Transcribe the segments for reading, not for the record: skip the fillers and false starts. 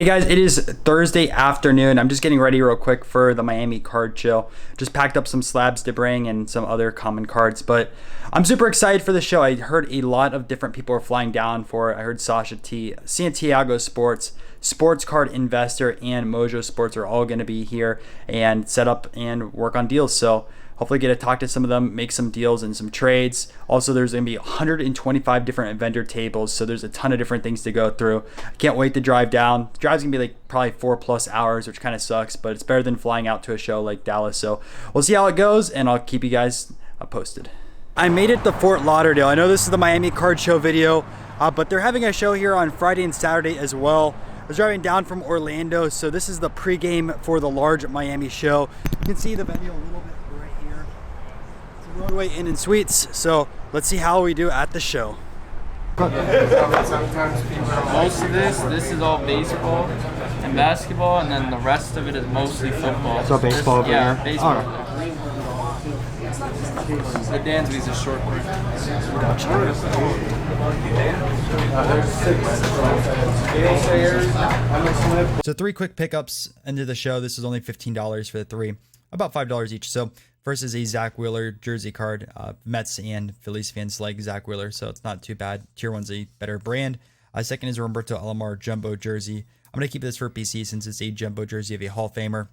Hey guys, it is Thursday afternoon. I'm just getting ready real quick for the Miami card show. Just packed up some slabs to bring and some other common cards, but I'm super excited for the show. I heard a lot of different people are flying down for it. I heard Sasha T, Santiago Sports, Sports Card Investor, and Mojo Sports are all going to be here and set up and work on deals. So hopefully get to talk to some of them, make some deals and some trades. Also, there's going to be 125 different vendor tables, so there's a ton of different things to go through. I can't wait to drive down. The drive's going to be like probably 4+ hours, which kind of sucks, but it's better than flying out to a show like Dallas. So we'll see how it goes, and I'll keep you guys posted. I made it to Fort Lauderdale. I know this is the Miami card show video, but they're having a show here on Friday and Saturday as well. I was driving down from Orlando, so this is the pregame for the large Miami show. You can see the venue a little bit right here. It's a roadway inn and suites, so let's see how we do at the show. Most of this is all baseball and basketball, and then the rest of it is mostly football. So baseball over yeah, here? Baseball. Alright. The Dansby's a short one. So 3 quick pickups into the show. This is only $15 for the 3, about $5 each. So first is a Zach Wheeler jersey card. Mets and Phillies fans like Zach Wheeler, so it's not too bad. Tier 1's a better brand. Second is Roberto Alomar jumbo jersey. I'm going to keep this for PC since it's a jumbo jersey of a Hall of Famer.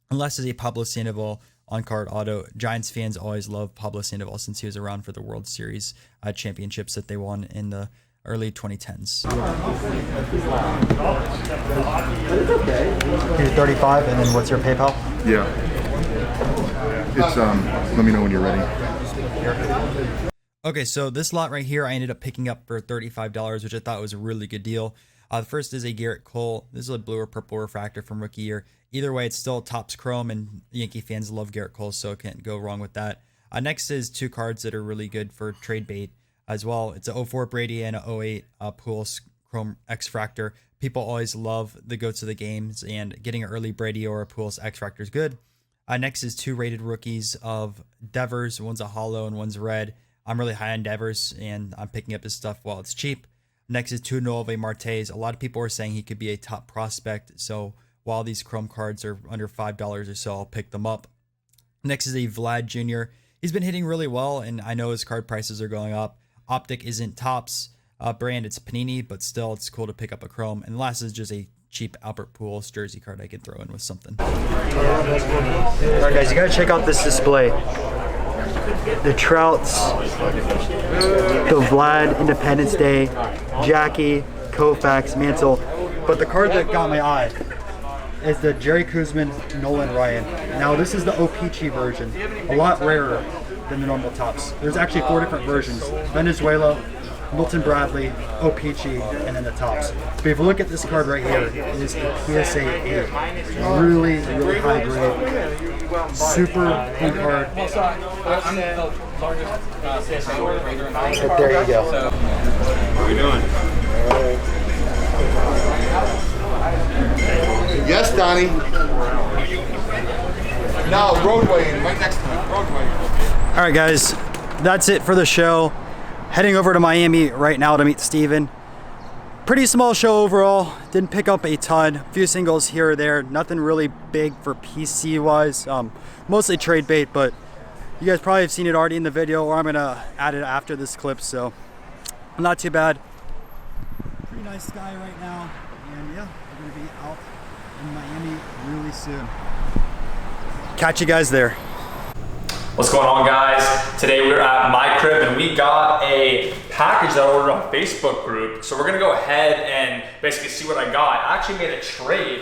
Unless it's a Pablo Sandoval on-card auto. Giants fans always love Pablo Sandoval since he was around for the World Series championships that they won in the early 2010s. Here's 35, and then what's your PayPal? Yeah. It's let me know when you're ready. Okay, so this lot right here I ended up picking up for $35, which I thought was a really good deal. The first is a Garrett Cole. This is a blue or purple refractor from rookie year. Either way, it's still Topps Chrome, and Yankee fans love Garrett Cole, so can't go wrong with that. Next is 2 cards that are really good for trade bait as well. It's a 04 Brady and a 08 Pujols Chrome X-Fractor. People always love the go to the games, and getting an early Brady or a Pujols X-Fractor is good. Next is 2 rated rookies of Devers. One's a hollow and one's red. I'm really high on Devers, and I'm picking up his stuff while it's cheap. Next is 2 Noelvi Martes. A lot of people are saying he could be a top prospect, so while these Chrome cards are under $5 or so, I'll pick them up. Next is a Vlad Jr. He's been hitting really well, and I know his card prices are going up. Optic isn't Topps brand, it's Panini, but still it's cool to pick up a Chrome. And last is just a cheap Albert Pujols jersey card I can throw in with something. All right, guys, you gotta check out this display. The Trouts, the Vlad Independence Day, Jackie, Koufax, Mansell. But the card that got my eye is the Jerry Kuzman, Nolan Ryan. Now this is the O-Pee-Chee version, a lot rarer than the normal Topps. There's actually 4 different versions: Venezuela, Milton Bradley, O-Pee-Chee, and then the Topps. But if you look at this card right here, it is a PSA 8. Really, really high grade. Super clean card. But there you go. What are we doing? Yes, Donnie. No, roadway, right next to me. Roadway. All right, guys, that's it for the show. Heading over to Miami right now to meet Steven. Pretty small show overall. Didn't pick up a ton. A few singles here or there. Nothing really big for PC wise. Mostly trade bait, but you guys probably have seen it already in the video, or I'm gonna add it after this clip, so not too bad. Pretty nice sky right now, and yeah, we're gonna be out in Miami really soon. Catch you guys there. What's going on, guys? Today we're at my crib and we got a package that I ordered on Facebook group. So we're gonna go ahead and basically see what I got. I actually made a trade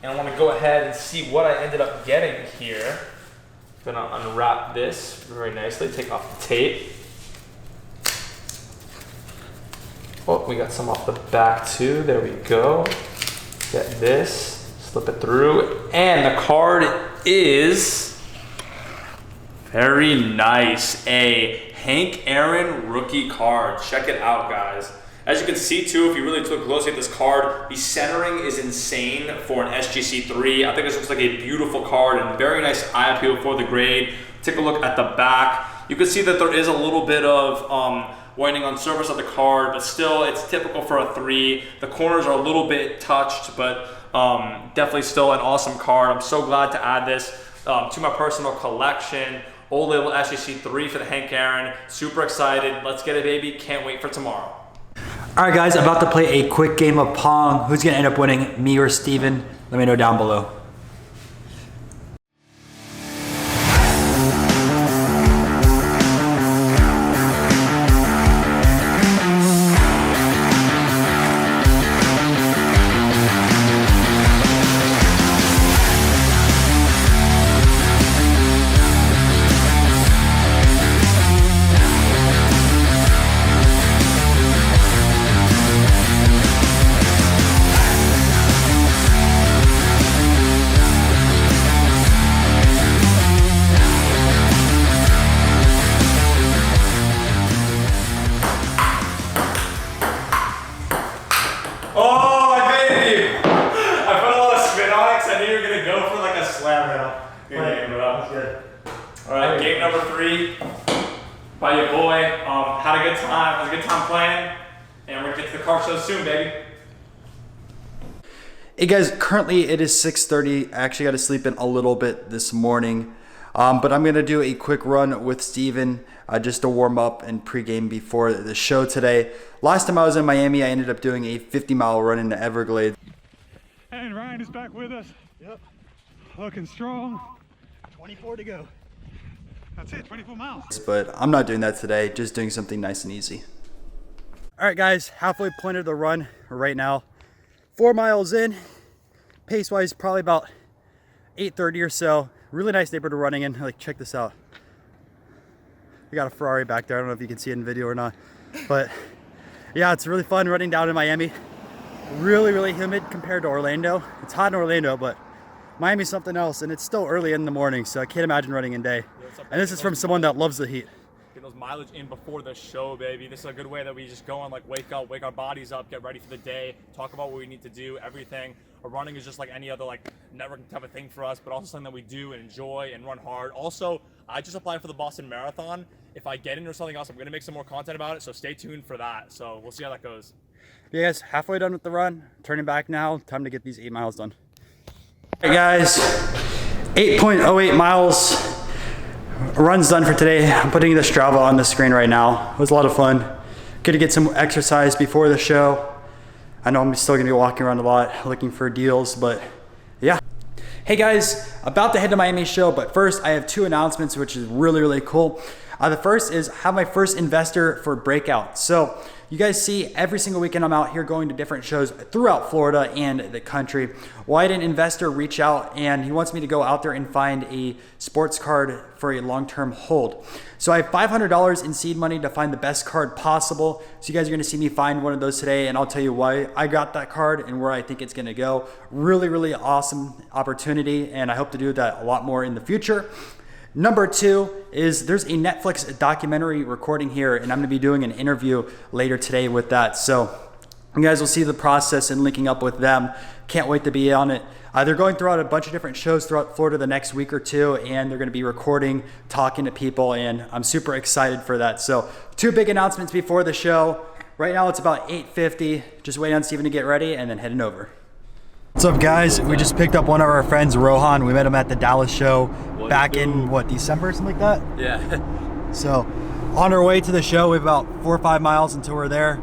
and I wanna go ahead and see what I ended up getting here. Gonna unwrap this very nicely, take off the tape. Oh, we got some off the back too, there we go. Get this, slip it through. And the card is very nice, a Hank Aaron rookie card. Check it out, guys. As you can see too, if you really look closely at this card, the centering is insane for an SGC3. I think this looks like a beautiful card and very nice eye appeal for the grade. Take a look at the back. You can see that there is a little bit of waiting on service of the card, but still it's typical for a 3. The corners are a little bit touched, but definitely still an awesome card. I'm so glad to add this to my personal collection. Old label SJC 3 for the Hank Aaron. Super excited. Let's get it, baby. Can't wait for tomorrow. All right, guys, about to play a quick game of Pong. Who's gonna end up winning, me or Steven? Let me know down below. Oh, my baby! I put a lot of spin on it because I knew you were going to go for like a slam rail. Good game, bro. That's good. All right, game number 3 by your boy. Had a good time. Had a good time playing. And we're going to get to the car show soon, baby. Hey guys, currently it is 6:30. I actually got to sleep in a little bit this morning. But I'm going to do a quick run with Steven just to warm up and pregame before the show today. Last time I was in Miami, I ended up doing a 50-mile run in the Everglades. And Ryan is back with us. Yep. Looking strong. 24 to go. That's it, 24 miles. But I'm not doing that today, just doing something nice and easy. All right, guys, halfway point of the run right now. 4 miles in, pace-wise, probably about 8:30 or so. Really nice neighborhood running in. Like, check this out. We got a Ferrari back there. I don't know if you can see it in video or not, but yeah, it's really fun running down in Miami. Really, really humid compared to Orlando. It's hot in Orlando, but Miami's something else, and it's still early in the morning, so I can't imagine running in day. And this is from someone that loves the heat. Get those mileage in before the show, baby. This is a good way that we just go and like wake our bodies up, get ready for the day, talk about what we need to do, everything. Running is just like any other like networking type of thing for us, but also something that we do and enjoy and run hard. Also, I just applied for the Boston Marathon. If I get into something else, I'm gonna make some more content about it, so stay tuned for that. So we'll see how that goes. Yeah, guys, halfway done with the run. Turning back now. Time to get these 8 miles done. All right, guys, 8.08 miles. Run's done for today. I'm putting the Strava on the screen right now. It was a lot of fun. Good to get some exercise before the show. I know I'm still gonna be walking around a lot looking for deals, but yeah. Hey guys, about to head to Miami show, but first I have 2 announcements, which is really, really cool. The first is I have my first investor for Breakout. So you guys see every single weekend I'm out here going to different shows throughout Florida and the country. Well, I had an investor reach out and he wants me to go out there and find a sports card for a long-term hold. So I have $500 in seed money to find the best card possible. So you guys are gonna see me find one of those today, and I'll tell you why I got that card and where I think it's gonna go. Really, really awesome opportunity, and I hope to do that a lot more in the future. Number 2 is there's a Netflix documentary recording here, and I'm gonna be doing an interview later today with that. So you guys will see the process and linking up with them. Can't wait to be on it. They're going throughout a bunch of different shows throughout Florida the next week or 2, and they're gonna be recording, talking to people, and I'm super excited for that. So 2 big announcements before the show. Right now it's about 8:50. Just waiting on Steven to get ready and then heading over. What's up, guys? We just picked up one of our friends, Rohan. We met him at the Dallas show back in, what, December or something like that? Yeah. So on our way to the show, we have about 4 or 5 miles until we're there.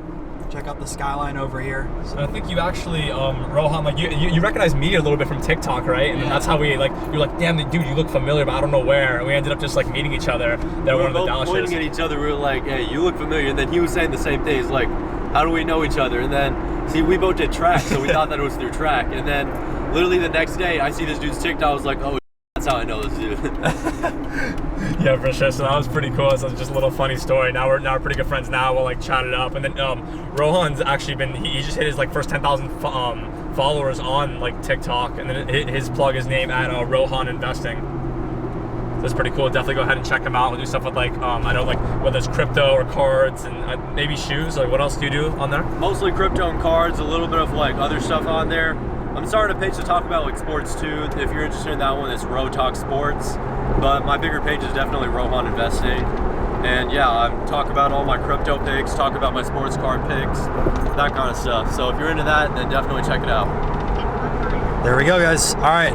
Check out the skyline over here. So I think you actually, Rohan, like you recognize me a little bit from TikTok, right? And that's how we like. You're like, damn, dude, you look familiar, but I don't know where. And we ended up just like meeting each other. That one of the Dallas shows. Pointing at each other, we were like, hey, you look familiar. And then he was saying the same thing. He's like, how do we know each other? And then, see, we both did track, so we thought that it was through track. And then, literally the next day, I see this dude's TikTok. I was like, oh, that's how I know this dude. Yeah, for sure. So that was pretty cool. So just a little funny story. Now we're pretty good friends. Now we'll like chat it up. And then Rohan's actually been he just hit his like first 10,000 followers on like TikTok, and then his plug his name at Rohan Investing. So it's pretty cool. Definitely go ahead and check him out. We'll do stuff with like I know like whether it's crypto or cards and maybe shoes. Like what else do you do on there? Mostly crypto and cards. A little bit of like other stuff on there. I'm starting a page to talk about like sports too. If you're interested in that one, it's Ro Talk Sports. But my bigger page is definitely Rohan Investing. And yeah, talk about all my crypto picks, talk about my sports card picks, that kind of stuff. So if you're into that, then definitely check it out. There we go, guys. All right,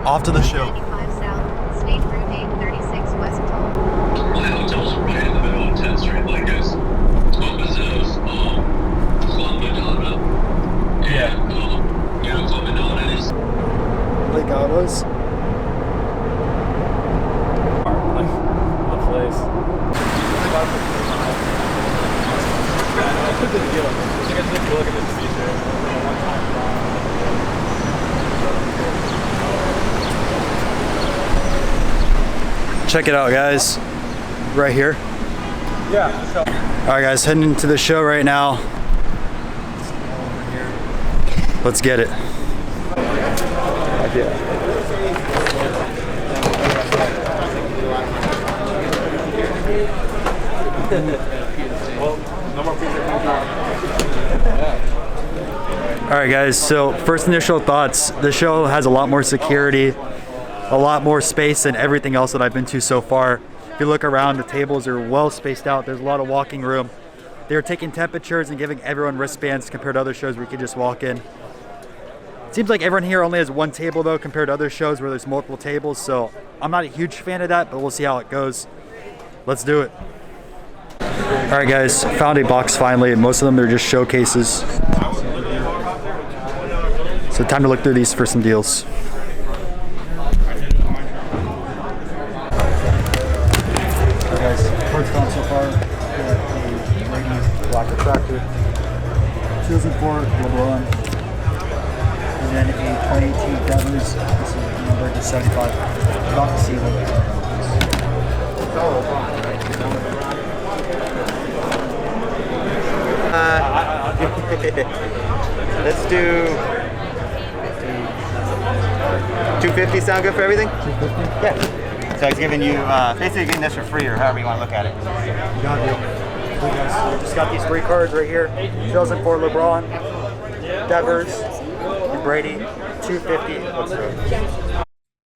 off to the show. 95 South, State Route 836 West Toll. My hotel's right in the middle of 10th Street, like it's opposite of Club Madonna. And, you know, Club Madonna is. Legados. The place. Check it out, guys. Right here. Yeah. So. All right, guys, heading into the show right now. Let's get it. All right, guys, so first initial thoughts. The show has a lot more security, a lot more space than everything else that I've been to so far. If you look around, the tables are well spaced out. There's a lot of walking room. They're taking temperatures and giving everyone wristbands compared to other shows where you can just walk in. Seems like everyone here only has one table though compared to other shows where there's multiple tables, so I'm not a huge fan of that, but we'll see how it goes. Let's do it. All right, guys, found a box finally. Most of them are just showcases. So time to look through these for some deals. Alright, guys, cards found so far. We got a Brady Black Refractor, 2004 LeBron, and then a 2018 Devers. This is numbered to 75. About to see them. Let's do 250. Sound good for everything? 250? Yeah. So he's giving you basically getting this for free, or however you want to look at it. Got it. Okay, guys, we just got these three cards right here. 2004 LeBron, Devers, and Brady. 250. Let's go.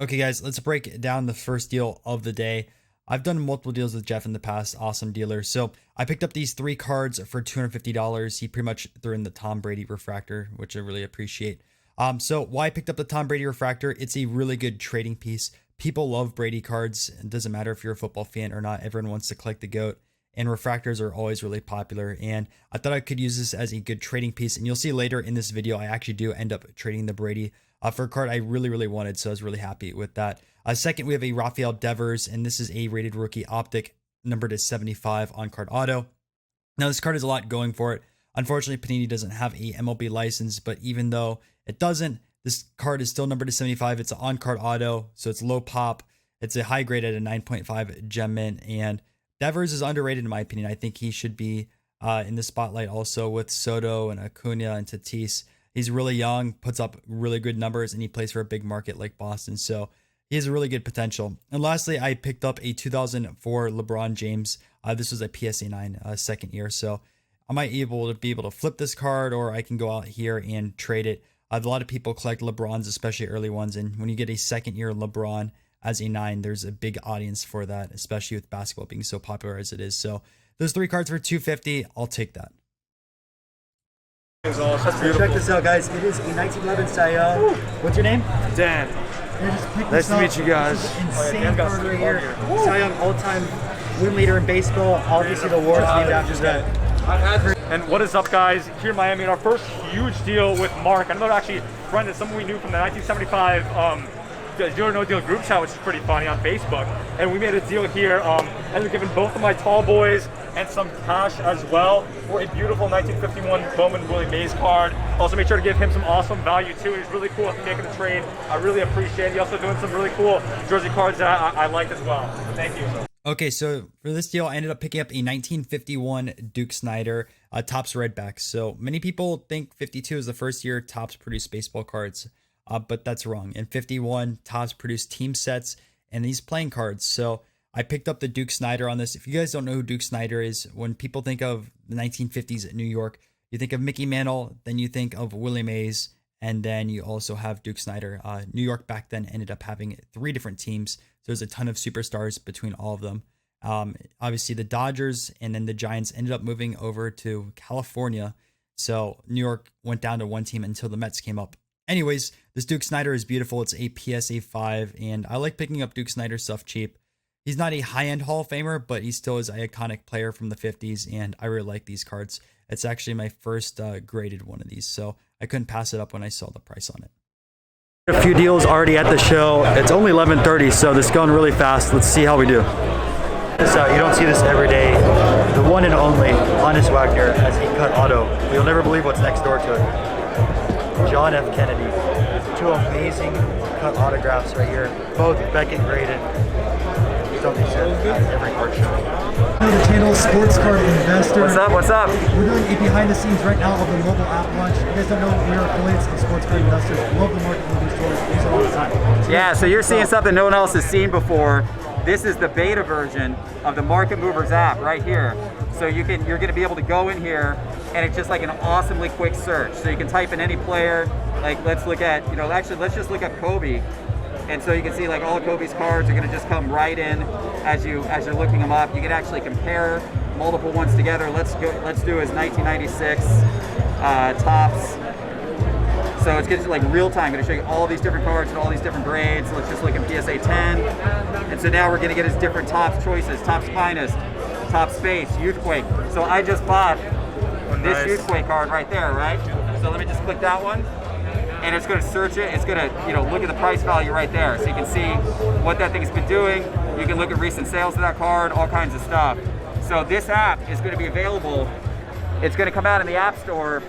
Okay, guys, let's break down the first deal of the day. I've done multiple deals with Jeff in the past. Awesome dealer. So I picked up these three cards for $250. He pretty much threw in the Tom Brady refractor, which I really appreciate. So why I picked up the Tom Brady refractor? It's a really good trading piece. People love Brady cards. It doesn't matter if you're a football fan or not. Everyone wants to collect the GOAT, and refractors are always really popular. And I thought I could use this as a good trading piece. And you'll see later in this video, I actually do end up trading the Brady for a card I really, really wanted. So I was really happy with that. Second, we have a Rafael Devers, and this is a rated rookie optic, numbered to 75 on card auto. Now, this card has a lot going for it. Unfortunately, Panini doesn't have a MLB license, but even though it doesn't, this card is still numbered to 75. It's an on-card auto, so it's low pop. It's a high grade at a 9.5 gem mint, and Devers is underrated in my opinion. I think he should be in the spotlight also with Soto and Acuna and Tatis. He's really young, puts up really good numbers, and he plays for a big market like Boston, so he has a really good potential. And lastly, I picked up a 2004 LeBron James. This was a PSA 9 second year, so I might be able to flip this card, or I can go out here and trade it. A lot of people collect LeBrons, especially early ones, and when you get a second year LeBron as a 9, there's a big audience for that, especially with basketball being so popular as it is. So those three cards for $250, I'll take that. Check this out, guys. It is a 1911 Cy Young. What's your name? Dan. Nice to meet you guys. Insane card right here. Cy Young all-time win leader in baseball. Obviously, the award's named after that. And what is up, guys? Here in Miami, our first huge deal with Mark. I know they're actually friends, it's someone we knew from the 1975 Deal or No Deal group chat, which is pretty funny, on Facebook. And we made a deal here, and we're giving both of my tall boys and some cash as well for a beautiful 1951 Bowman Willie Mays card. Also, make sure to give him some awesome value too. He's really cool at making the trade. I really appreciate it. He's also doing some really cool jersey cards that I liked as well. Thank you. Okay, so for this deal, I ended up picking up a 1951 Duke Snider Topps Redback. So many people think 52 is the first year Topps produced baseball cards, but that's wrong. In 51, Topps produced team sets and these playing cards. So I picked up the Duke Snider on this. If you guys don't know who Duke Snider is, when people think of the 1950s at New York, you think of Mickey Mantle, then you think of Willie Mays, and then you also have Duke Snider. New York back then ended up having 3 different teams. So there's a ton of superstars between all of them. Obviously, the Dodgers and then the Giants ended up moving over to California. So New York went down to one team until the Mets came up. Anyways, this Duke Snider is beautiful. It's a PSA 5, and I like picking up Duke Snider stuff cheap. He's not a high-end Hall of Famer, but he still is an iconic player from the 50s, and I really like these cards. It's actually my first graded one of these, so I couldn't pass it up when I saw the price on it. A few deals already at the show. It's only 11:30, so this is going really fast. Let's see how we do. This out. You don't see this every day. The one and only Honest Wagner as he cut auto. You'll never believe what's next door to it. John F. Kennedy. Two amazing cut autographs right here. Both Beckett graded. Something said at every card show. The channel Sports Card Investor. What's up? What's up? We're doing a behind the scenes right now of the mobile app launch. You guys don't know we are affiliates of Sports Card Investors. Love the market moving stores. Use it all the time. Yeah, so you're seeing something no one else has seen before. This is the beta version of the Market Movers app right here. So you're going to be able to go in here, and it's just like an awesomely quick search. So you can type in any player. Like let's look at, actually let's just look at Kobe. And so you can see like all of Kobe's cards are going to just come right in as you're looking them up. You can actually compare multiple ones together. Let's do his 1996 tops. So it's going to like real time. Going to show you all these different cards and all these different grades. Let's just look at PSA 10. And so now we're going to get his different tops choices: Topps Finest, Top Space, Youthquake. So I just bought this Youthquake card right there, right? So let me just click that one. And it's going to search it. It's going to, look at the price value right there. So you can see what that thing's been doing. You can look at recent sales of that card, all kinds of stuff. So this app is going to be available. It's going to come out in the App Store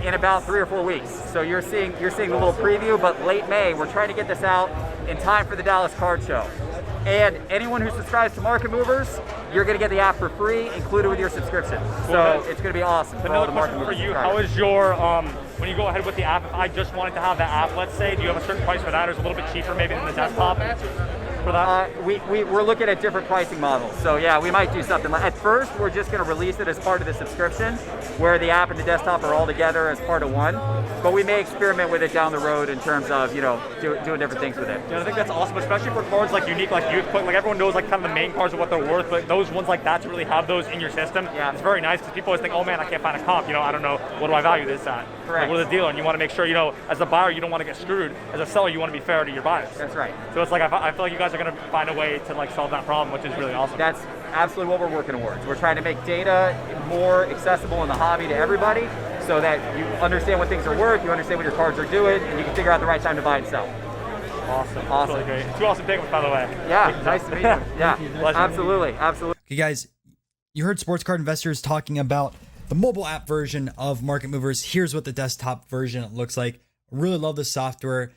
in about 3 or 4 weeks. So you're seeing a little preview, but late May, we're trying to get this out in time for the Dallas Card Show. And anyone who subscribes to Market Movers, you're going to get the app for free, included with your subscription. So it's going to be awesome. Another question for you: how is your when you go ahead with the app? If I just wanted to have the app, let's say, do you have a certain price for that, or is it a little bit cheaper maybe than the desktop for that? We're looking at different pricing models. So yeah, we might do something. At first, we're just going to release it as part of the subscription, where the app and the desktop are all together as part of one. But we may experiment with it down the road in terms of doing different things with it. Yeah, I think that's awesome, especially for cards like unique, like Youthquake. Like everyone knows like kind of the main cards of what they're worth, but those ones like that, to really have those in your system, it's very nice, because people always think, oh man, I can't find a comp. I don't know, what do I value this at? Correct. Like, what is the deal? And you want to make sure, as a buyer, you don't want to get screwed. As a seller, you want to be fair to your buyers. That's right. So it's like I feel like you guys are going to find a way to like solve that problem, which is really awesome. That's absolutely what we're working towards. We're trying to make data more accessible in the hobby to everybody, so that you understand what things are worth, you understand what your cards are doing, and you can figure out the right time to buy and sell. Awesome. Awesome. Really great. 2 awesome pickups, by the way. Yeah, nice to meet you. Yeah, absolutely. Okay, guys, you heard Sports Card Investors talking about the mobile app version of Market Movers. Here's what the desktop version looks like. I really love the software.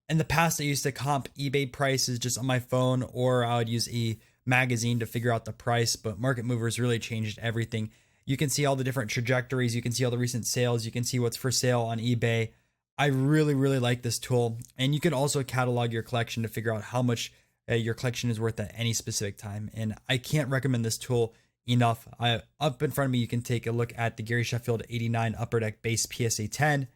In the past, I used to comp eBay prices just on my phone, or I would use a magazine to figure out the price, but Market Movers really changed everything. You can see all the different trajectories. You can see all the recent sales. You can see what's for sale on eBay. I really, really like this tool. And you can also catalog your collection to figure out how much your collection is worth at any specific time. And I can't recommend this tool enough. Up in front of me, you can take a look at the Gary Sheffield 89 Upper Deck Base PSA 10.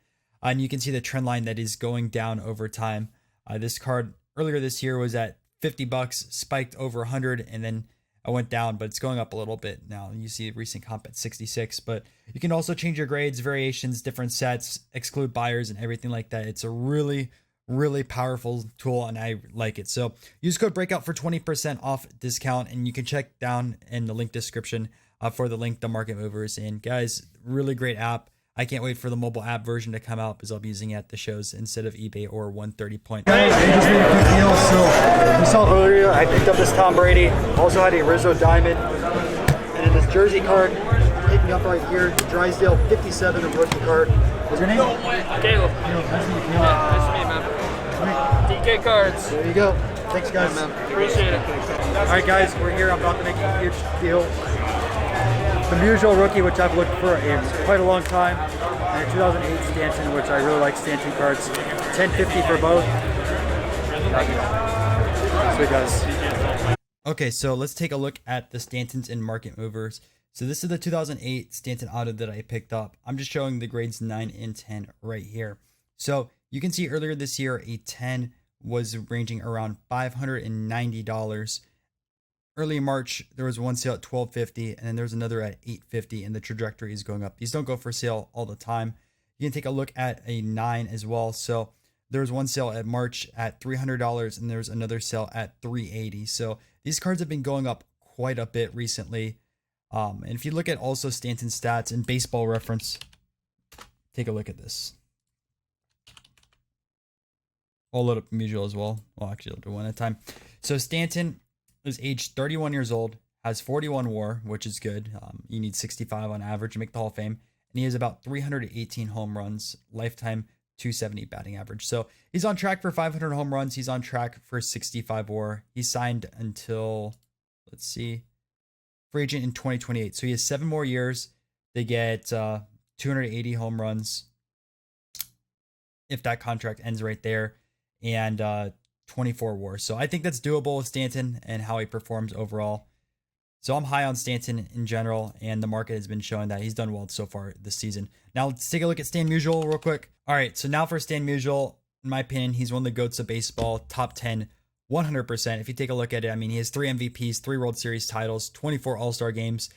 And you can see the trend line that is going down over time. This card earlier this year was at $50, spiked over 100, and then I went down, but it's going up a little bit now. You see a recent comp at 66, but you can also change your grades, variations, different sets, exclude buyers, and everything like that. It's a really, really powerful tool, and I like it. So use code Breakout for 20% off discount, and you can check down in the link description for the link to Market Movers. And guys, really great app. I can't wait for the mobile app version to come out, because I'll be using it at the shows instead of eBay or 130 point. Guys, I just made a quick deal. So we saw earlier, I picked up this Tom Brady. Also had a Rizzo Diamond. And then this jersey card, picking up right here, Drysdale 57, of rookie card. What's your name? Caleb. Nice to meet you. Nice to meet you, man. DK cards. There you go. Thanks, guys. Yeah, man. Appreciate it. All right, guys, we're here. I'm about to make a huge deal. The Mojo rookie, which I've looked for in quite a long time, and a 2008 Stanton, which I really like Stanton cards. $10.50 for both. Sweet, guys. Okay, so let's take a look at the Stantons in Market Movers. So this is the 2008 Stanton Auto that I picked up. I'm just showing the grades 9 and 10 right here. So you can see earlier this year, a 10 was ranging around $590. early March, there was one sale at $12.50, and then there's another at $8.50, and the trajectory is going up. These don't go for sale all the time. You can take a look at a 9 as well. So there's one sale at March at $300, and there's another sale at $380. So these cards have been going up quite a bit recently. And if you look at also Stanton stats and Baseball Reference, take a look at this. I'll load up Mojo as well. Well, actually, I'll do one at a time. So Stanton is aged 31 years old, has 41 WAR, which is good. You need 65 on average to make the Hall of Fame. And he has about 318 home runs, lifetime 270 batting average. So he's on track for 500 home runs. He's on track for 65 WAR. He's signed until, let's see, free agent in 2028. So he has 7 more years to get 280 home runs if that contract ends right there, and 24 WAR. So I think that's doable with Stanton and how he performs overall. So I'm high on Stanton in general, and the market has been showing that he's done well so far this season. Now let's take a look at Stan Musial real quick. All right, so now for Stan Musial, in my opinion, he's one of the GOATs of baseball, top 10, 100%. If you take a look at it, I mean, he has 3 MVPs, 3 World Series titles, 24 All-Star games,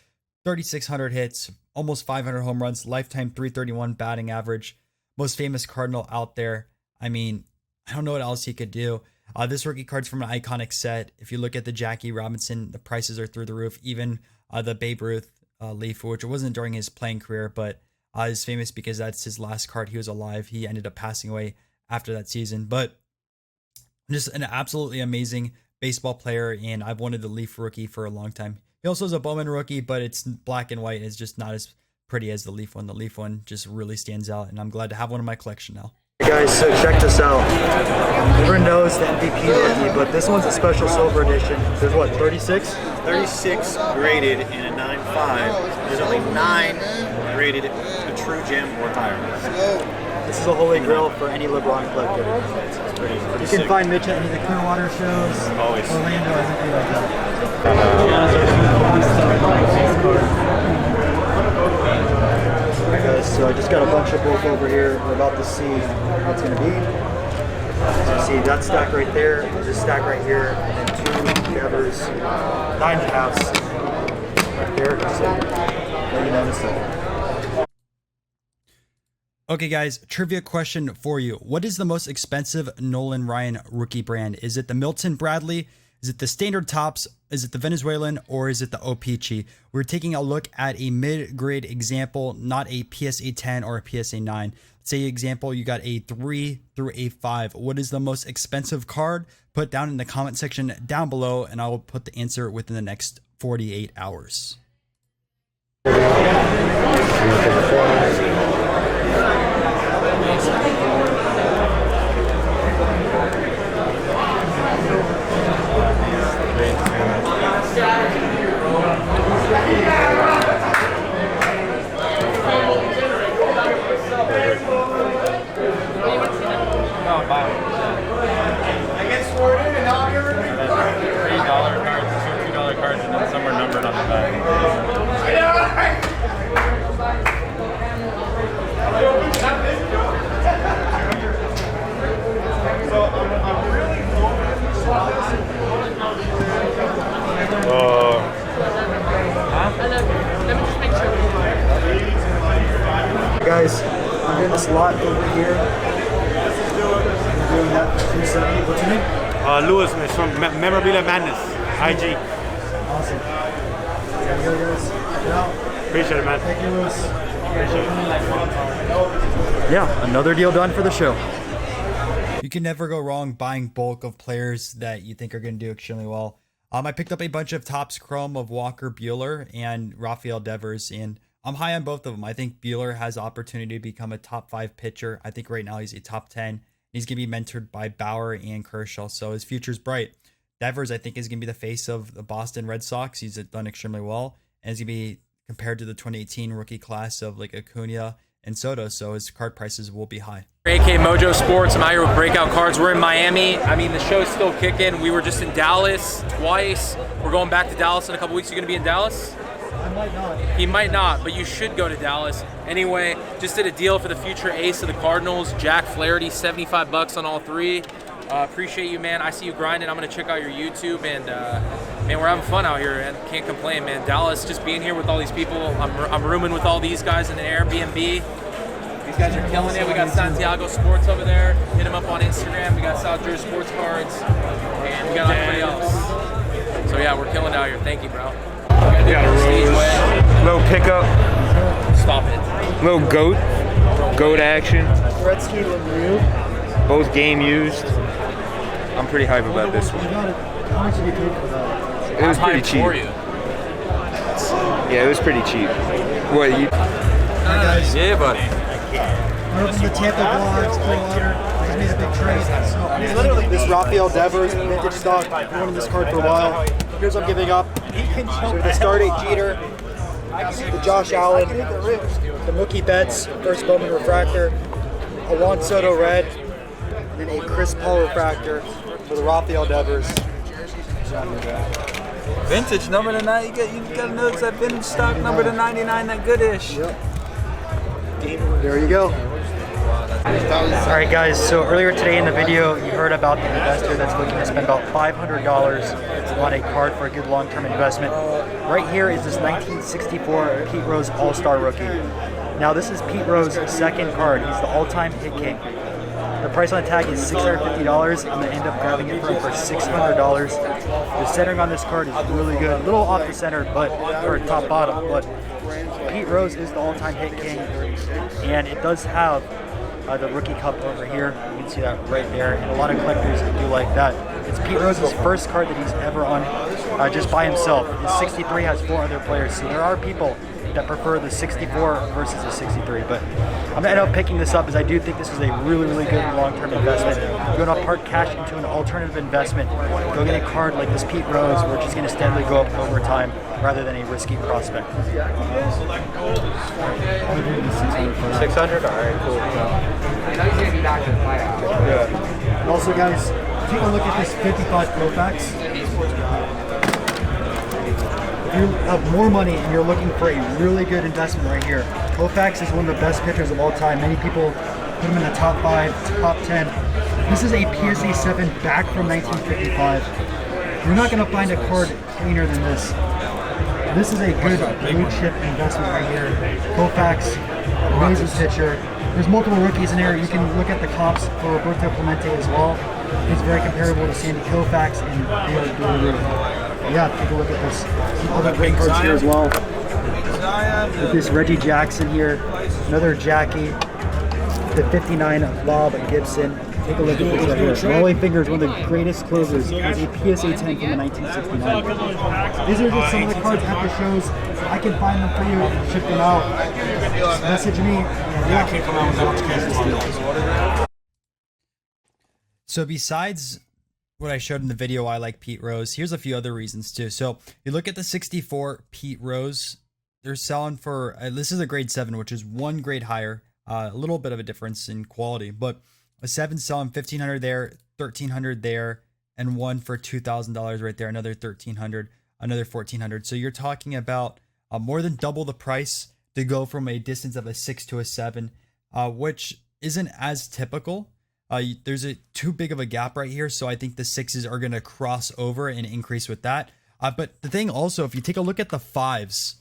3,600 hits, almost 500 home runs, lifetime 331 batting average, most famous Cardinal out there. I mean, I don't know what else he could do. This rookie card's from an iconic set. If you look at the Jackie Robinson, the prices are through the roof. Even the Babe Ruth Leaf, which wasn't during his playing career, but is famous because that's his last card. He was alive. He ended up passing away after that season. But just an absolutely amazing baseball player, and I've wanted the Leaf rookie for a long time. He also is a Bowman rookie, but it's black and white. It's just not as pretty as the Leaf one. The Leaf one just really stands out, and I'm glad to have one in my collection now. Hey guys, so check this out. Everyone knows the MVP rookie, but this one's a special silver edition. There's what, 36? 36 graded in a 9.5. There's only 9 graded a true gem or higher. This is a holy grail for any LeBron collector. You can find Mitch at any of the Clearwater shows. Always. Orlando, anything like that. Alright guys, so I just got a bunch of both over here. We're about to see what it's going to be. So you see that stack right there, this stack right here, and then 2 Devers, 9.5s right there. So maybe notice that. Okay, guys, trivia question for you. What is the most expensive Nolan Ryan rookie brand? Is it the Milton Bradley? Is it the Standard Tops? Is it the Venezuelan? Or is it the O-Pee-Chee? We're taking a look at a mid-grade example, not a PSA 10 or a PSA 9. Let's say example, you got a 3 through a 5. What is the most expensive card? Put down in the comment section down below, and I will put the answer within the next 48 hours. I get sworn in and I'll hear it. $3 cards, $2 cards, and then some are numbered on the back. So I'm really Let me just make sure. Guys, I'm doing this lot over here. I'm doing that for 270. What's your name? Lewis from Memorabilia Madness, IG. Awesome. Here, guys. Check it out. Appreciate it, man. Thank you, Lewis. Appreciate it. Yeah, another deal done for the show. You can never go wrong buying bulk of players that you think are going to do extremely well. I picked up a bunch of Topps Chrome of Walker Buehler and Rafael Devers, and I'm high on both of them. I think Buehler has the opportunity to become a top 5 pitcher. I think right now he's a top 10. He's going to be mentored by Bauer and Kershaw, so his future's bright. Devers, I think, is going to be the face of the Boston Red Sox. He's done extremely well, and he's going to be compared to the 2018 rookie class of like Acuna and Soto, so his card prices will be high. AK Mojo Sports. I'm out here with Breakout Cards. We're in Miami. I mean, the show's still kicking. We were just in Dallas twice. We're going back to Dallas in a couple weeks. You gonna be in Dallas? I might not. He might not, but you should go to Dallas. Anyway, just did a deal for the future ace of the Cardinals, Jack Flaherty, $75 on all 3. Appreciate you, man. I see you grinding. I'm gonna check out your YouTube, and man, we're having fun out here and can't complain, man. Dallas, just being here with all these people. I'm rooming with all these guys in an Airbnb. These guys are killing it. We got Santiago Sports over there. Hit him up on Instagram. We got South Jersey Sports Cards, and we got everybody else. So yeah, we're killing it out here. Thank you, bro. We got a Rose, little pickup. Stop it. Little goat action. Gretzky Lemieux. Both game used. I'm pretty hype about this one. How much did you pay for that? It was pretty cheap. Yeah, it was pretty cheap. What you? Yeah, buddy. We're up in the Tampa Vlogs, Clearwater. Just made a big trade. This Rafael Devers vintage stock. I've wanted this card for a while. Here's what I'm giving up. So the Stardate Jeter, the Josh Allen, the Mookie Betts, first Bowman refractor, a Juan Soto red, and then a Chris Paul refractor for the Rafael Devers. Vintage number to 9. You got to notice that vintage stock number to 99, that goodish. Yep. There you go. Alright guys, so earlier today in the video you heard about the investor that's looking to spend about $500 on a card for a good long-term investment. Right here is this 1964 Pete Rose All-Star Rookie. Now this is Pete Rose's second card. He's the all-time hit king. The price on the tag is $650. I'm going to end up grabbing it for $600. The centering on this card is really good. A little off the center, or top bottom, but Pete Rose is the all-time hit king, and it does have the rookie cup over here. You can see that right there, and a lot of collectors do like that. It's Pete Rose's first card that he's ever on just by himself. His 63 has 4 other players, so there are people that prefer the 64 versus the 63, but I'm gonna end up picking this up as I do think this is a really, really good long-term investment. You're gonna park cash into an alternative investment. Go get a card like this Pete Rose, where it's just gonna steadily go up over time rather than a risky prospect. 600? All right, cool. Yeah. And also, guys, take a look at this 55 Kofax. If you have more money and you're looking for a really good investment right here, Kofax is one of the best pitchers of all time. Many people put him in the top 5, top 10. This is a PSA 7 back from 1955. You're not going to find a card cleaner than this. This is a good blue chip investment right here. Kofax, amazing pitcher. There's multiple rookies in there. You can look at the comps for Roberto Clemente as well. He's very comparable to Sandy Koufax, and they are doing really well. Yeah, take a look at this. Some other great cards here as well. With this Reggie Jackson here, another Jackie, the 59 of Bob Gibson. Take a look at this right here. Rolling Fingers, one of the greatest closers, is a PSA 10 from the 1969. These are just some of the cards at the shows. I can find them for you and ship them out. Just message me. Yeah, I can't come out with that much. So besides what I showed in the video, I like Pete Rose. Here's a few other reasons too. So you look at the 64 Pete Rose, they're selling for, this is a grade 7, which is 1 grade higher, a little bit of a difference in quality, but a 7 selling $1,500 there, $1,300 there, and one for $2,000 right there, another $1,300, another $1,400. So you're talking about more than double the price to go from a distance of a 6 to a 7, which isn't as typical. There's too big of a gap right here, so I think the 6s are going to cross over and increase with that. But the thing also, if you take a look at the 5s,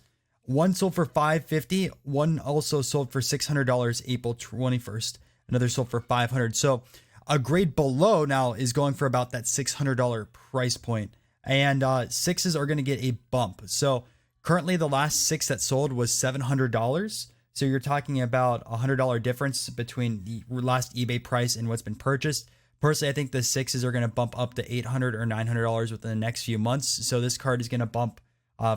one sold for $550, one also sold for $600 April 21st, another sold for $500. So a grade below now is going for about that $600 price point, and 6s are going to get a bump. So currently the last 6 that sold was $700. So you're talking about $100 difference between the last eBay price and what's been purchased. Personally, I think the 6s are going to bump up to $800 or $900 within the next few months. So this card is going to bump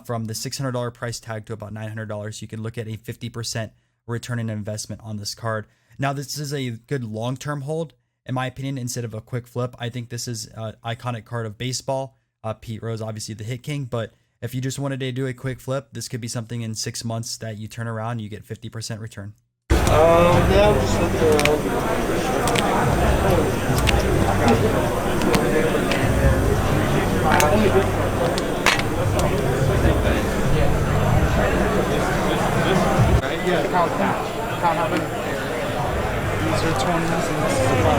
from the $600 price tag to about $900. You can look at a 50% return on investment on this card. Now, this is a good long-term hold, in my opinion, instead of a quick flip. I think this is an iconic card of baseball. Pete Rose, obviously the hit king, but if you just wanted to do a quick flip, this could be something in 6 months that you turn around, you get 50% return. Yeah, I'm just looking around. Yeah, count how many? These are 20s and this is a 5.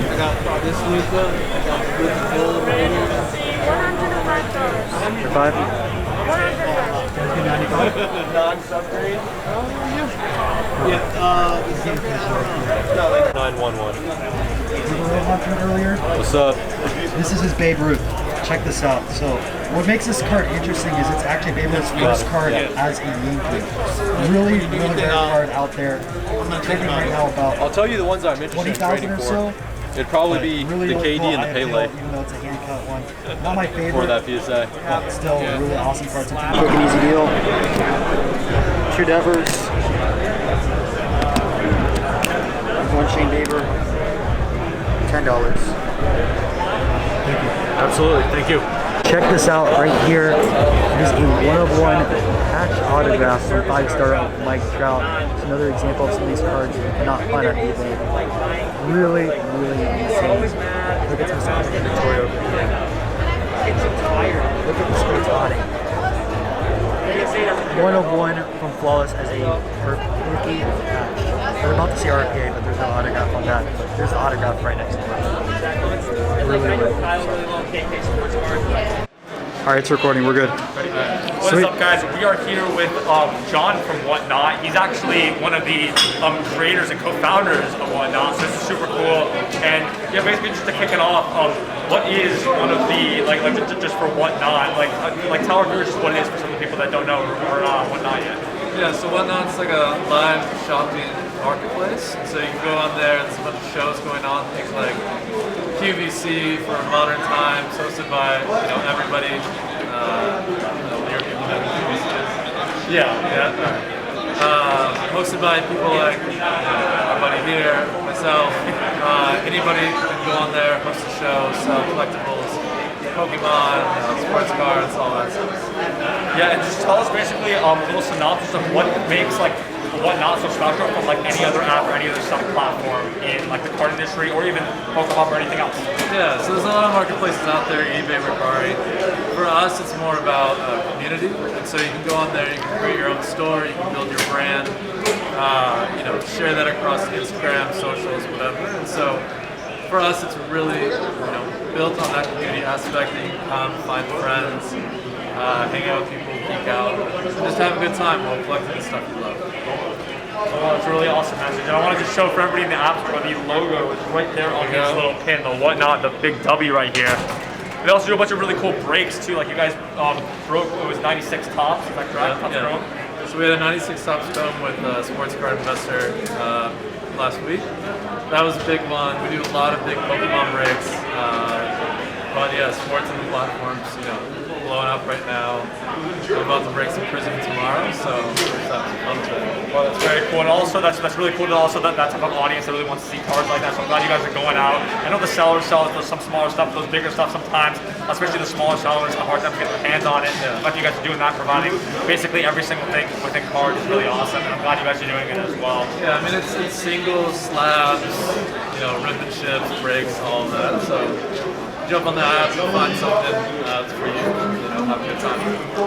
I got this Luka, with the gold right here. For 5? Non-submarine. Yeah. 911. Earlier. What's up? This is his Babe Ruth. Check this out. So, what makes this card interesting is it's actually Babe Ruth's first card as a Yankee. Really, really rare card out there. I'm trading right now about. I'll tell you the ones I'm interested in 20,000 trading or for. so. It'd probably be Really, the really KD cool and the IFL, Pele. even though it's a hand cut one. Not my favorite. For that PSA. But still, really awesome cards. Quick and easy deal. Two Devers. One Shane Bieber. $10. Absolutely, thank you. Check this out right here. It is a one-of-one patch autograph from 5-star Mike Trout. It's another example of some of these cards you cannot find on eBay. Really, really insane. Look at this inventory over here. Look at this great spotting. 1-of-1 from Flawless as a rookie patch. We're about to see RPA, but there's no autograph on that. There's the autograph right next to it. Really cool. Alright, it's recording. We're good. What is up, guys? We are here with John from Whatnot. He's actually one of the creators and co-founders of Whatnot, so this is super cool. And yeah, basically just to kick it off, what is one of the just for Whatnot? Like tell our viewers just what it is for some of the people that don't know or Whatnot yet. Yeah, so Whatnot's like a live shopping marketplace. So you can go on there and there's a bunch of shows going on, things like QVC for modern times, hosted by everybody. Hosted by people like our buddy here, myself, anybody can go on there, host a show, sell collectibles, Pokemon, sports cards, all that stuff. Yeah, and just tell us basically a little synopsis of what makes Whatnot so special from any other app or any other selling platform in the card industry or even Pokemon or anything else. Yeah, so there's a lot of marketplaces out there, eBay, Mercari. For us, it's more about community, and so you can go on there, you can create your own store, you can build your brand, share that across Instagram, socials, whatever. And so for us, it's really built on that community aspect that you can come, find friends, hang out with people, geek out, just have a good time while collecting the stuff you love. Oh, it's a really awesome message. And I wanted to show for everybody in the app store, the logo is right there on this little pin, the Whatnot, the big W right here. They also do a bunch of really cool breaks too. Like you guys broke, it was 96 tops, is that correct? Yeah. So we had a 96 tops film with Sports Card Investor last week. That was a big one. We do a lot of big Pokemon breaks. But yeah, sports and the platforms, blowing up right now. We're about to break some Prism tomorrow, so well, that's very cool. And also, that's really cool that that type of audience that really wants to see cards like that. So I'm glad you guys are going out. I know the sellers sell some smaller stuff, those bigger stuff sometimes, especially the smaller sellers, it's a hard time to get their hands on it. Yeah. But you guys are doing that, providing basically every single thing within cards is really awesome. And I'm glad you guys are doing it as well. Yeah, I mean, it's singles, slabs, rip and chips, breaks, all of that. So jump on the app, you'll find something that's for you, have a good time.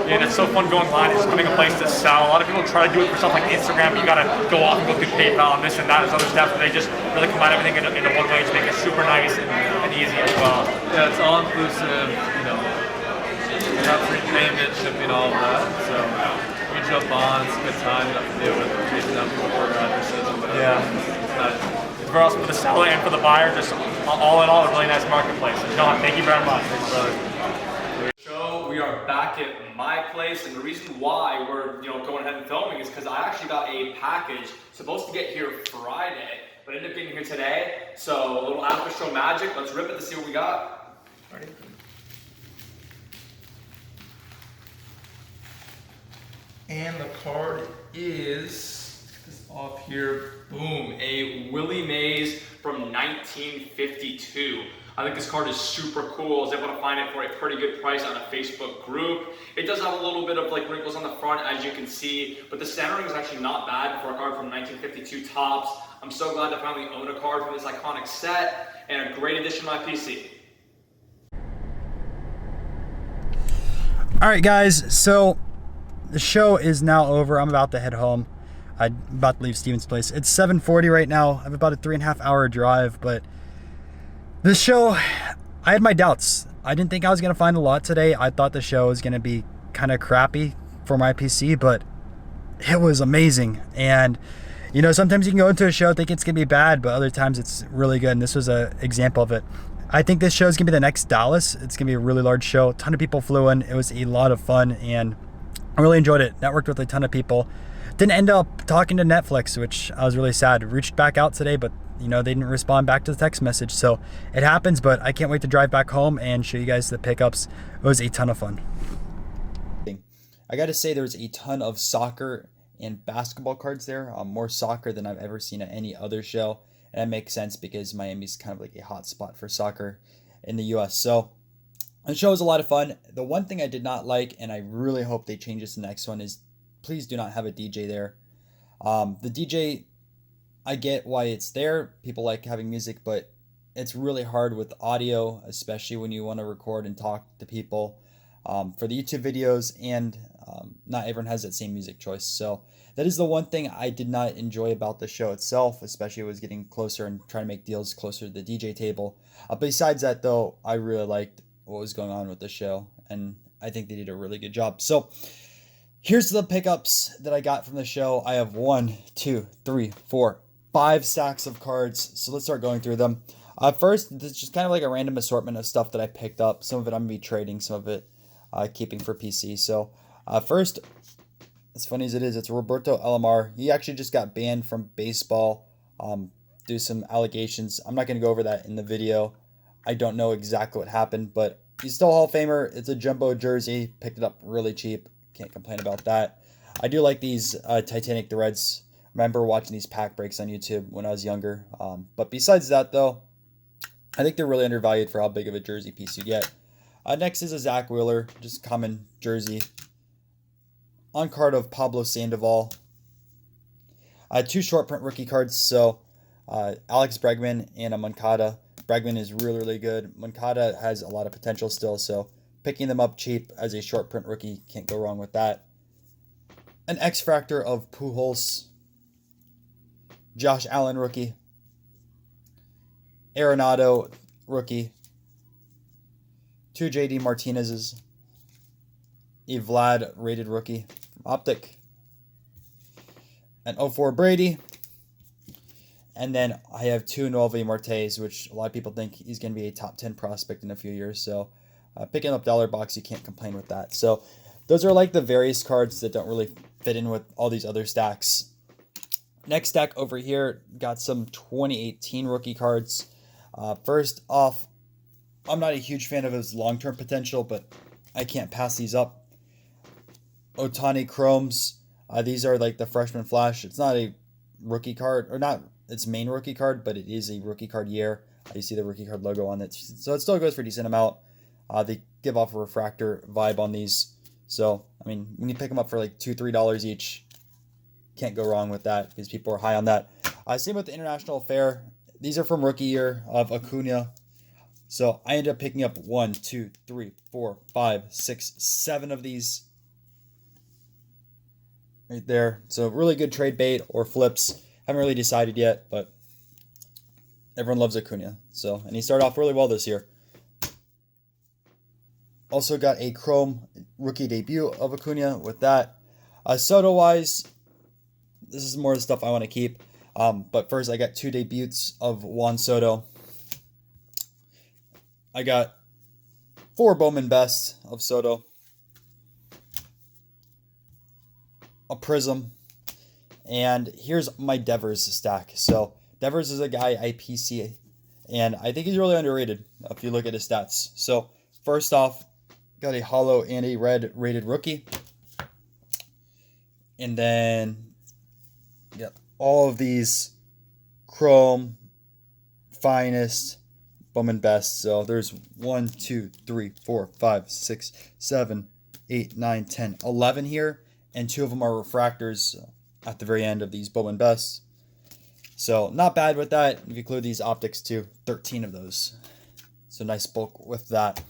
Yeah, and it's so fun going online, it's becoming a place to sell. A lot of people try to do it for stuff like Instagram, but you gotta go off and go through PayPal and this and that. There's other steps where they just really combine everything into one way to make it super nice and easy as well. Yeah, it's all inclusive, you have free payment, shipping, all of that. So you jump on, it's a good time, you don't have to deal with chasing down people for addresses and whatever. Yeah. For us, for the seller and for the buyer, just all in all, a really nice marketplace. So John, thank you very much. Thanks, brother. So we are back at my place, and the reason why we're going ahead and filming is because I actually got a package supposed to get here Friday, but ended up getting here today. So a little after show magic. Let's rip it to see what we got. Ready? And the card is off here, boom, a Willie Mays from 1952. I think this card is super cool. I was able to find it for a pretty good price on a Facebook group. It does have a little bit of wrinkles on the front, as you can see, but the centering is actually not bad for a card from 1952 tops. I'm so glad to finally own a card from this iconic set, and a great addition to my PC. All right, guys, so the show is now over. I'm about to head home. I'm about to leave Steven's place. It's 7:40 right now. I have about a 3.5 hour drive, but This show, I had my doubts. I didn't think I was going to find a lot today. I thought the show was going to be kind of crappy for my PC, but it was amazing. And you know, sometimes you can go into a show thinking it's going to be bad, but other times it's really good. And this was an example of it. I think this show is going to be the next Dallas. It's going to be a really large show. A ton of people flew in. It was a lot of fun, and I really enjoyed it. Networked with a ton of people. Didn't end up talking to Netflix, which I was really sad. Reached back out today, but you know, they didn't respond back to the text message. So it happens, but I can't wait to drive back home and show you guys the pickups. It was a ton of fun. I got to say, there was a ton of soccer and basketball cards there. More soccer than I've ever seen at any other show. And that makes sense because Miami's kind of like a hot spot for soccer in the US. So the show was a lot of fun. The one thing I did not like, and I really hope they change this the next one, is please do not have a DJ there. The DJ, I get why it's there. People like having music, but it's really hard with audio, especially when you want to record and talk to people for the YouTube videos, and not everyone has that same music choice. So that is the one thing I did not enjoy about the show itself, especially was getting closer and trying to make deals closer to the DJ table. Besides that, though, I really liked what was going on with the show, and I think they did a really good job. So here's the pickups that I got from the show. I have 1, 2, 3, 4, 5 stacks of cards. So let's start going through them. First, this is just kind of like a random assortment of stuff that I picked up. Some of it I'm going to be trading, some of it keeping for PC. So first, as funny as it is, it's Roberto Alomar. He actually just got banned from baseball due to some allegations. I'm not going to go over that in the video. I don't know exactly what happened, but he's still a Hall of Famer. It's a jumbo jersey. Picked it up really cheap. Can't complain about that. I do like these Titanic threads. Remember watching these pack breaks on YouTube when I was younger. But besides that, though, I think they're really undervalued for how big of a jersey piece you get. Next is a Zach Wheeler, just common jersey. On card of Pablo Sandoval. 2 short print rookie cards. So Alex Bregman and a Moncada. Bregman is really, really good. Moncada has a lot of potential still. So picking them up cheap as a short print rookie, can't go wrong with that. An X Factor of Pujols. Josh Allen rookie. Arenado rookie. 2 JD Martinez's. A Vlad rated rookie from Optic. An 04 Brady. And then I have 2 Noelvi Martes, which a lot of people think he's going to be a top 10 prospect in a few years. So picking up dollar box, you can't complain with that. So those are like the various cards that don't really fit in with all these other stacks. Next stack over here, got some 2018 rookie cards. First off, I'm not a huge fan of his long-term potential, but I can't pass these up. Otani Chromes. These are like the freshman flash. It's not a rookie card, or not its main rookie card, but it is a rookie card year. You see the rookie card logo on it. So it still goes for a decent amount. They give off a refractor vibe on these. So, I mean, when you pick them up for like $2, $3 each, can't go wrong with that because people are high on that. Same with the International Affair. These are from rookie year of Acuna. So I ended up picking up 1, 2, 3, 4, 5, 6, 7 of these. Right there. So really good trade bait or flips. Haven't really decided yet, but everyone loves Acuna. So, and he started off really well this year. Also got a Chrome rookie debut of Acuna with that. Soto-wise, this is more of the stuff I want to keep. But first, I got 2 debuts of Juan Soto. I got 4 Bowman Best of Soto. A Prism. And here's my Devers stack. So Devers is a guy I PC, and I think he's really underrated if you look at his stats. So first off, got a hollow and a red rated rookie. And then got all of these Chrome, Finest, Bowman Best. So there's 1, 2, 3, 4, 5, 6, 7, 8, 9, 10, 11 here. And 2 of them are refractors at the very end of these Bowman Bests. So not bad with that. If you include these optics too, 13 of those. So nice bulk with that.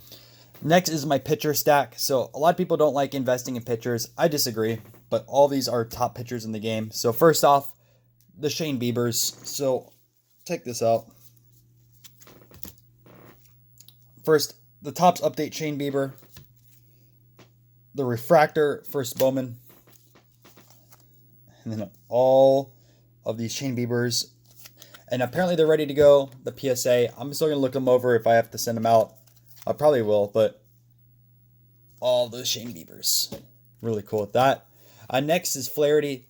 Next is my pitcher stack. So a lot of people don't like investing in pitchers. I disagree, but all these are top pitchers in the game. So first off, the Shane Biebers. So check this out. first, the Topps Update Shane Bieber, the Refractor First Bowman, and then all of these Shane Biebers. And apparently they're ready to go, the PSA. I'm still going to look them over if I have to send them out. I probably will, but all those Shane Biebers. Really cool with that. Next is Flaherty.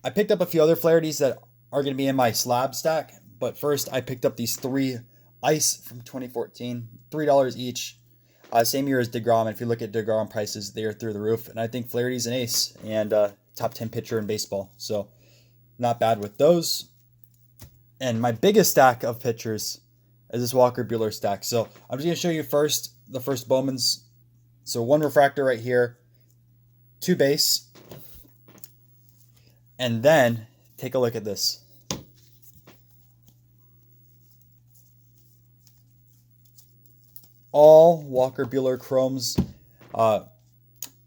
I picked up a few other Flahertys that are going to be in my slab stack. But first, I picked up these 3 Ice from 2014. $3 each. Same year as DeGrom. And if you look at DeGrom prices, they are through the roof. And I think Flaherty's an ace and top 10 pitcher in baseball. So not bad with those. And my biggest stack of pitchers is this Walker Buehler stack. So I'm just going to show you first the first Bowmans. So 1 refractor right here, 2 base. And then take a look at this. All Walker Buehler chromes.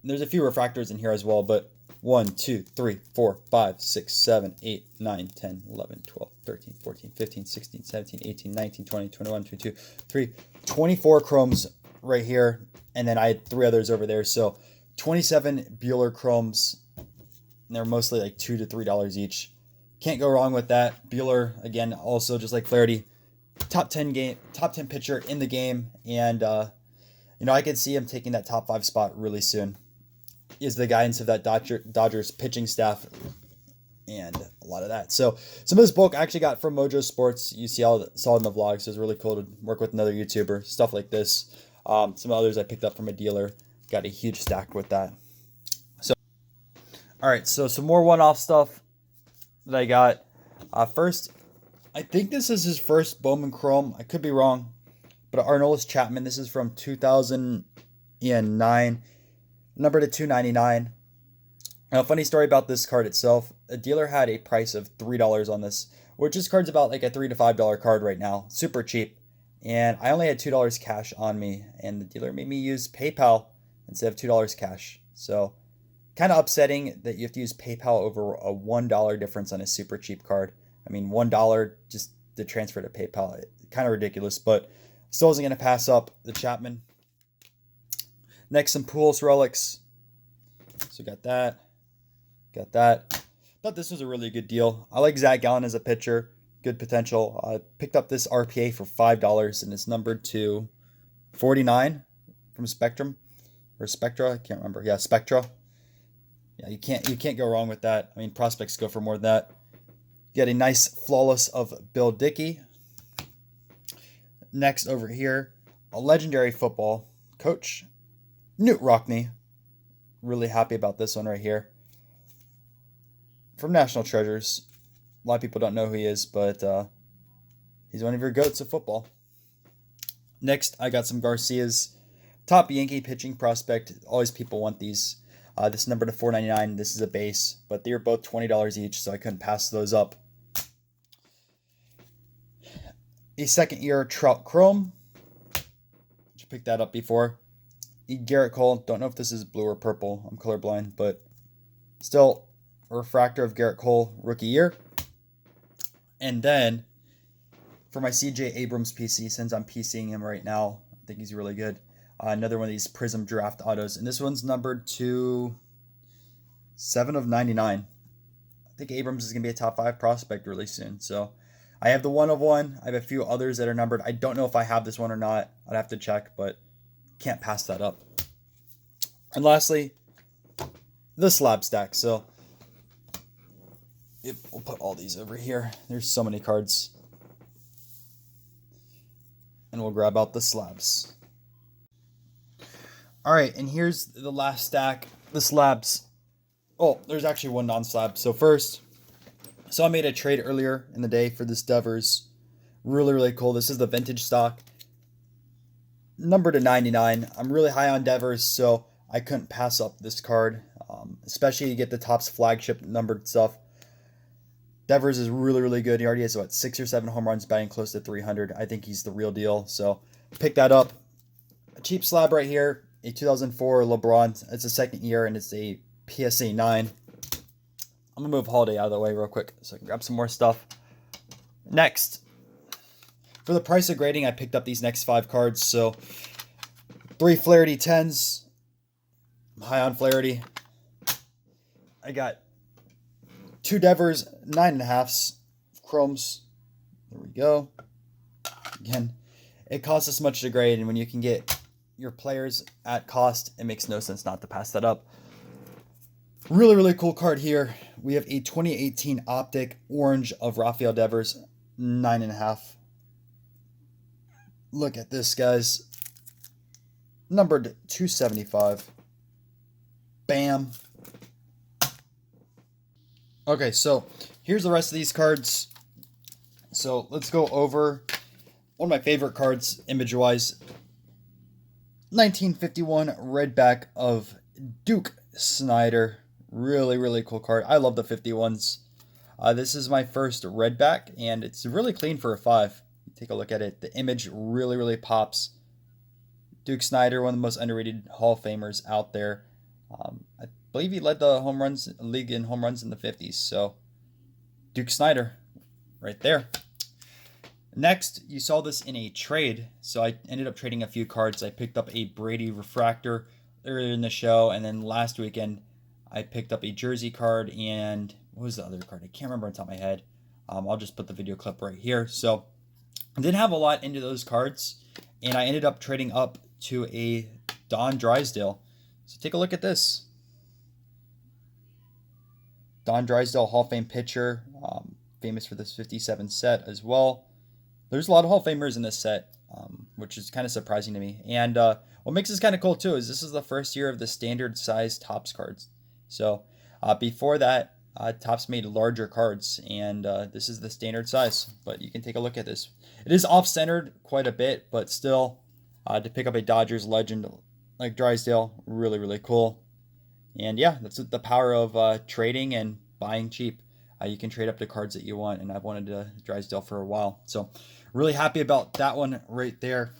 There's a few refractors in here as well, but 1, 2, 3, 4, 5, 6, 7, 8, 9, 10, 11, 12, 13, 14, 15, 16, 17, 18, 19, 20, 21, 22, 24 chromes right here. And then I had 3 others over there. So 27 Buehler chromes. And they're mostly like $2 to $3 each. Can't go wrong with that. Buehler, again, also just like Flaherty, top 10 pitcher in the game. And, I could see him taking that top 5 spot really soon. Is the guidance of that Dodgers pitching staff and a lot of that. So some of this bulk I actually got from Mojo Sports. You saw it in the vlog, so it's really cool to work with another YouTuber. Stuff like this. Some others I picked up from a dealer. Got a huge stack with that. So, all right, so some more one-off stuff that I got. First, I think this is his first Bowman Chrome. I could be wrong, but Arnold's Chapman. This is from 2009. Number to 299. Now, funny story about this card itself. A dealer had a price of $3 on this, which this card's about like a $3 to $5 card right now. Super cheap. And I only had $2 cash on me, and the dealer made me use PayPal instead of $2 cash. So kind of upsetting that you have to use PayPal over a $1 difference on a super cheap card. I mean, $1 just to transfer to PayPal. Kind of ridiculous, but still isn't going to pass up the Chapman. Next, some Pujols relics. So got that. Thought this was a really good deal. I like Zach Gallen as a pitcher. Good potential. I picked up this RPA for $5, and it's numbered to 49 from Spectrum or Spectra. I can't remember. Yeah, Spectra. Yeah, you can't go wrong with that. I mean, prospects go for more than that. Get a nice flawless of Bill Dickey. Next over here, a legendary football coach. Newt Rockne. Really happy about this one right here. From National Treasures. A lot of people don't know who he is, but he's one of your goats of football. Next, I got some Garcia's. Top Yankee pitching prospect. Always people want these. This number to $4.99. This is a base, but they were both $20 each, so I couldn't pass those up. A second-year Trout Chrome. Just picked that up before. Garrett Cole. Don't know if this is blue or purple. I'm colorblind, but still a refractor of Garrett Cole rookie year. And then for my CJ Abrams PC, since I'm PCing him right now, I think he's really good. Another one of these Prism Draft autos, and this one's numbered to 7 of 99. I think Abrams is gonna be a top 5 prospect really soon. So I have the 1 of 1. I have a few others that are numbered. I don't know if I have this one or not. I'd have to check, but can't pass that up. And lastly, the slab stack. So we'll put all these over here. There's so many cards. And we'll grab out the slabs. All right, and here's the last stack, the slabs. Oh, there's actually one non-slab. So first, I made a trade earlier in the day for this Devers. Really, really cool. This is the vintage stock. Number to 99. I'm really high on Devers, so I couldn't pass up this card. Especially you get the Topps flagship numbered stuff. Devers is really, really good. He already has, 6 or 7 home runs, batting close to 300. I think he's the real deal. So pick that up. A cheap slab right here. A 2004 LeBron. It's a second year, and it's a PSA 9. I'm going to move Holiday out of the way real quick so I can grab some more stuff. Next, for the price of grading, I picked up these next 5 cards. So 3 Flaherty 10s. I'm high on Flaherty. I got 2 Devers 9.5s chromes. There we go. Again, it costs us much to grade, and when you can get your players at cost, it makes no sense not to pass that up. Really, really cool card here. We have a 2018 Optic Orange of Rafael Devers, 9.5. Look at this, guys. Numbered 275. Bam. Okay, so here's the rest of these cards. So let's go over one of my favorite cards, image-wise. 1951 red back of Duke Snyder. Really, really cool card. I love the 51s. This is my first red back, and it's really clean for a 5. Take a look at it. The image really, really pops. Duke Snyder, one of the most underrated Hall of Famers out there. I believe he led the home runs league in home runs in the 50s. So Duke Snyder, right there. Next, you saw this in a trade. So I ended up trading a few cards. I picked up a Brady refractor earlier in the show, and then last weekend I picked up a jersey card, and what was the other card? I can't remember on top of my head. I'll just put the video clip right here. So I didn't have a lot into those cards, and I ended up trading up to a Don Drysdale. So take a look at this. Don Drysdale, Hall of Fame pitcher, famous for this 57 set as well. There's a lot of Hall of Famers in this set, which is kind of surprising to me. And what makes this kind of cool too is this is the first year of the standard size Topps cards. So before that, Topps made larger cards, and this is the standard size. But you can take a look at this. It is off-centered quite a bit, but still, to pick up a Dodgers legend like Drysdale, really, really cool. And yeah, that's the power of trading and buying cheap. You can trade up to cards that you want, and I've wanted a Drysdale for a while. So really happy about that one right there.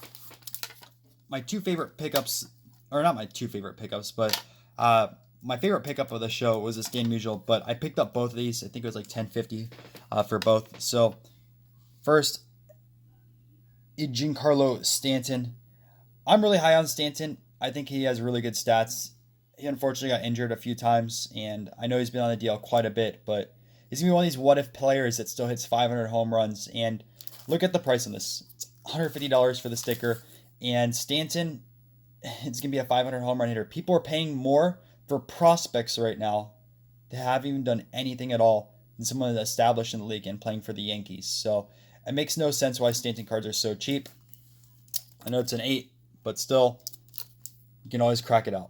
My two favorite pickups, or not my two favorite pickups, but my favorite pickup of the show was a Stan Musial, but I picked up both of these. I think it was like $10.50 for both. So first, Giancarlo Stanton. I'm really high on Stanton. I think he has really good stats. He unfortunately got injured a few times, and I know he's been on the DL quite a bit, but he's going to be one of these what-if players that still hits 500 home runs. And look at the price on this. It's $150 for the sticker, and Stanton, it's going to be a 500 home run hitter. People are paying more for prospects right now that haven't even done anything at all than someone that's established in the league and playing for the Yankees. So it makes no sense why Stanton cards are so cheap. I know it's an 8, but still, you can always crack it out.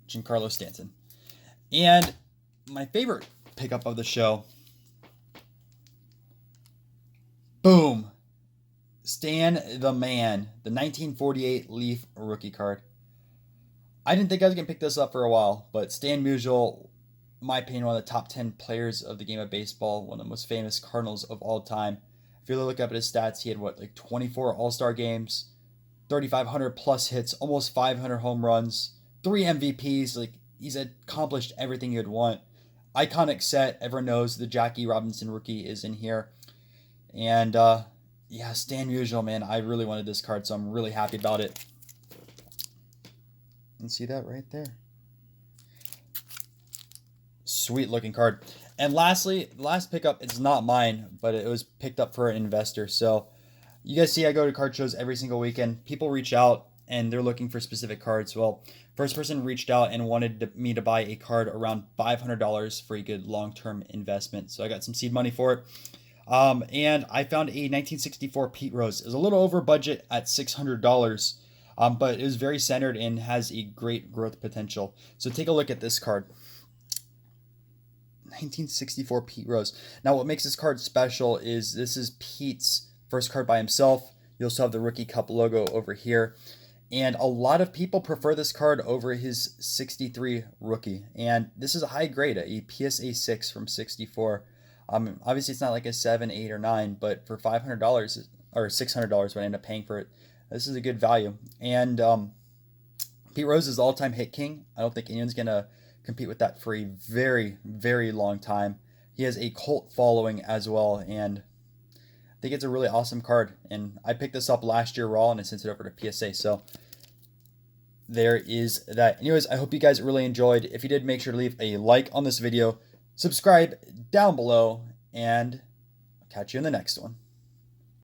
Giancarlo Stanton. And my favorite pickup of the show, boom, Stan the Man, the 1948 Leaf rookie card. I didn't think I was going to pick this up for a while, but Stan Musial, in my opinion, one of the top 10 players of the game of baseball, one of the most famous Cardinals of all time. If you look up at his stats, he had, 24 All-Star games, 3,500 plus hits, almost 500 home runs, 3 MVPs. He's accomplished everything you'd want. Iconic set. Everyone knows the Jackie Robinson rookie is in here. And, yeah, Stan Musial, man, I really wanted this card, so I'm really happy about it. You can see that right there. Sweet looking card. And lastly, the last pickup, it's not mine, but it was picked up for an investor. So you guys see I go to card shows every single weekend. People reach out and they're looking for specific cards. Well, first person reached out and wanted me to buy a card around $500 for a good long-term investment. So I got some seed money for it. And I found a 1964 Pete Rose. It was a little over budget at $600. But it was very centered and has a great growth potential. So take a look at this card. 1964 Pete Rose. Now what makes this card special is this is Pete's first card by himself. You also have the Rookie Cup logo over here. And a lot of people prefer this card over his 63 rookie. And this is a high grade, a PSA 6 from 64. Obviously it's not like a 7, 8, or 9, but for $500 or $600 when I end up paying for it, this is a good value. And Pete Rose is all-time hit king. I don't think anyone's going to compete with that for a very, very long time. He has a cult following as well. And think it's a really awesome card. And I picked this up last year raw and I sent it over to PSA. So there is that. Anyways, I hope you guys really enjoyed. If you did, make sure to leave a like on this video, subscribe down below, and I'll catch you in the next one.